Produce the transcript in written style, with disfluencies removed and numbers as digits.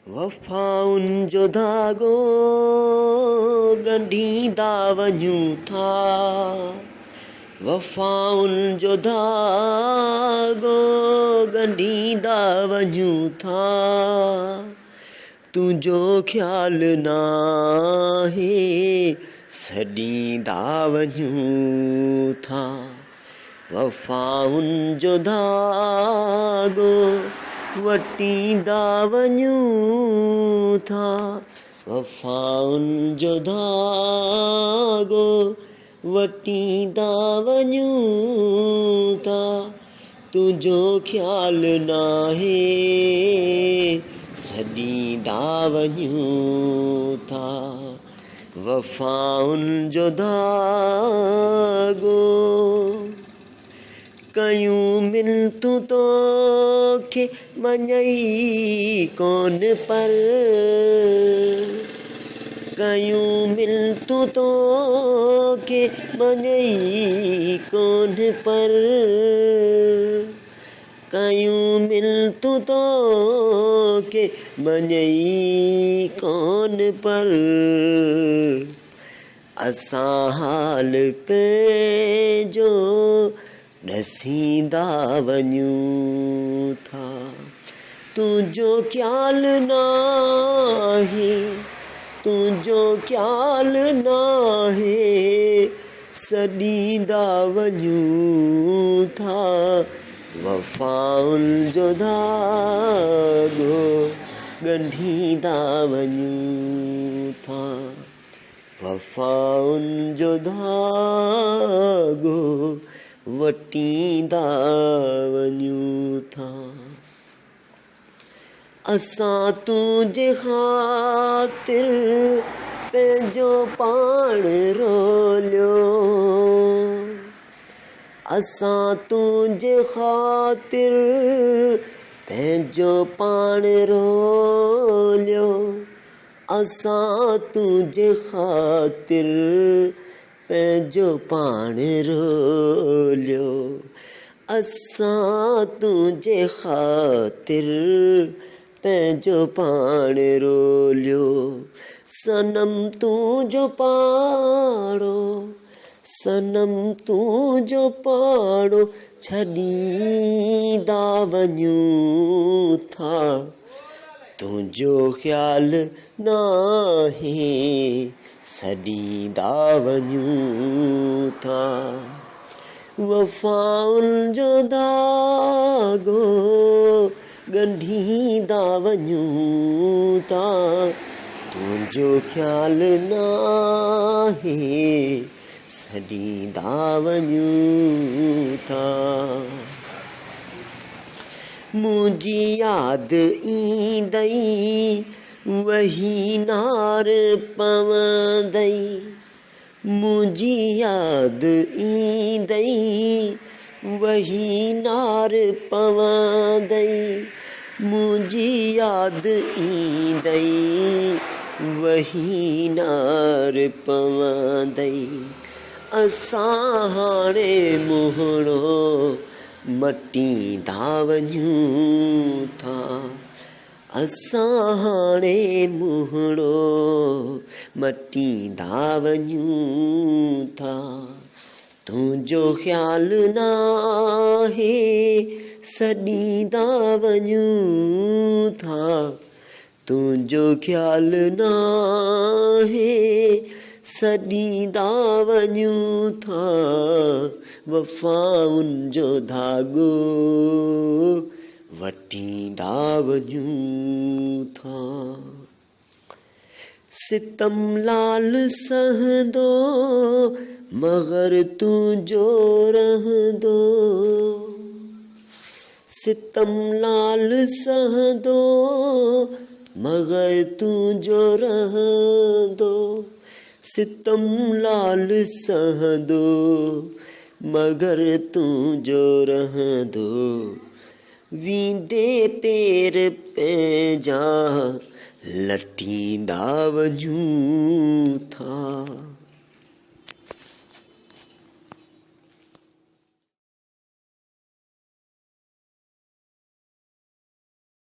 वफ़ाउनि जो धाॻो ॻंढींदा वञूं था, वफ़ाउनि जो धाॻो ॻंढींदा वञूं था, तुंहिंजो ख़्यालु नाहे छॾींदा वञूं था। वफ़ाउनि जो धाॻो वटींदा वञूं था, वफ़ाउनि जो धाॻो वटींदा वञूं था, तुंहिंजो ख़्यालु नाहे छॾींदा वञूं था। वफ़ाउनि जो धाॻो कयूं मिनतूं तोखे मञई कोन पर, कयूं मिनतूं तोखे मञई कोन पर, कयूं मिनतूं तोखे मञई कोन पर, असां हाल पंहिंजो ॾसींदा वञूं था। तुंहिंजो ख़्यालु नाहे, तुंहिंजो ख़्यालु नाहे छॾींदा वञूं था। वफ़ाउनि जो धाॻो ॻंढींदा वञूं था, वफ़ाउनि जो धाॻो वटींदा वञूं था। असां तुंहिंजे ख़ातिर पंहिंजो पाण रोलियो, असां तुंहिंजे ख़ातिर पंहिंजो पाण रोलियो, असां तुंहिंजे ख़ातिर पंहिंजो पाण रोलियो, असां तुंहिंजे ख़ातिर पंहिंजो पाण रोलियो। सनम तुंहिंजो पाड़ो, सनम तुंहिंजो पाड़ो छॾींदा वञूं था, तुंहिंजो ख़्यालु नाहे छॾींदा वञूं था। वफ़ाउनि जो धाॻो ॻंढींदा वञूं था, तुंहिंजो ख़्यालु नाहे छॾींदा वञूं था। मुंहिंजी यादि ईंदई वही नार पवंदई, मुंहिंजी यादि ईंदई वही नार पवंदई, मुंहिंजी यादि ईंदई वही नार पवंदई, असां हाणे मुहिड़ो मटींदा वञूं था, असां हाणे मुहिड़ो मटींदा वञूं था। तुंहिंजो ख़्यालु नाहे छॾींदा वञूं था, तुंहिंजो ख़्यालु नाहे छॾींदा वञूं था। वफ़ाउनि जो धाॻो वटींदा वञूं था। सितम लाल सहंदो मगर तुंहिंजो रहंदो, सितम लाल सहंदो मगर तुंहिंजो रहंदो, सितम लाल सहंदो मगर तुंहिंजो रहंदो, वींदे पेर पंहिंजा लटींदा वञूं था।